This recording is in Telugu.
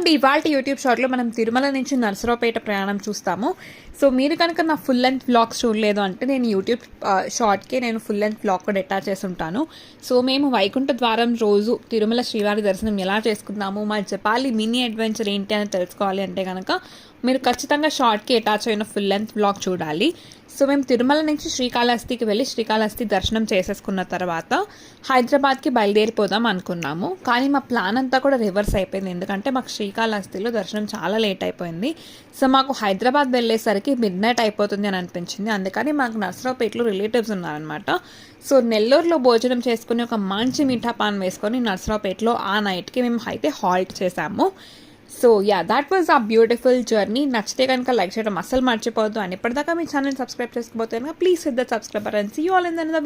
అండి, ఇవాళ యూట్యూబ్ షార్ట్లో మనం తిరుమల నుంచి నరసరావుపేట ప్రయాణం చూస్తాము. సో మీరు కనుక నా ఫుల్ లెంత్ వ్లాగ్స్ చూడలేదు అంటే నేను యూట్యూబ్ షార్ట్కి నేను ఫుల్ లెంత్ వ్లాగ్ కూడా అటాచ్ చేసి ఉంటాను. సో మేము వైకుంఠ ద్వారం రోజు తిరుమల శ్రీవారి దర్శనం ఎలా చేసుకుందాము, మా జపాలి మినీ అడ్వెంచర్ ఏంటి అని తెలుసుకోవాలి అంటే కనుక మీరు ఖచ్చితంగా షార్ట్కి అటాచ్ అయిన ఫుల్ లెంత్ వ్లాగ్ చూడాలి. సో మేము తిరుమల నుంచి శ్రీకాళహస్తికి వెళ్ళి శ్రీకాళహస్తి దర్శనం చేసేసుకున్న తర్వాత హైదరాబాద్కి బయలుదేరిపోదాం అనుకున్నాము. కానీ మా ప్లాన్ అంతా కూడా రివర్స్ అయిపోయింది, ఎందుకంటే మాకు శ్రీకాళహస్తిలో దర్శనం చాలా లేట్ అయిపోయింది. సో మాకు హైదరాబాద్ వెళ్ళేసరికి మిడ్ నైట్ అయిపోతుంది అని అనిపించింది. అందుకని మాకు నరసరావుపేటలో రిలేటివ్స్ ఉన్నారనమాట. సో నెల్లూరులో భోజనం చేసుకుని ఒక మంచి మీఠా పాన్ వేసుకొని నరసరావుపేటలో ఆ నైట్కి మేము అయితే హాల్ట్ చేసాము. సో దాట్ వాజ్ ఆ బ్యూటిఫుల్ జర్నీ. నచ్చితే కనుక లైక్ చేయడం అస్సలు మర్చిపోవద్దు. అని ఇప్పటిదాకా మీ ఛానల్ సబ్స్క్రైబ్ చేసుకోబోతే కనుక please hit the subscriber and see you all in the video.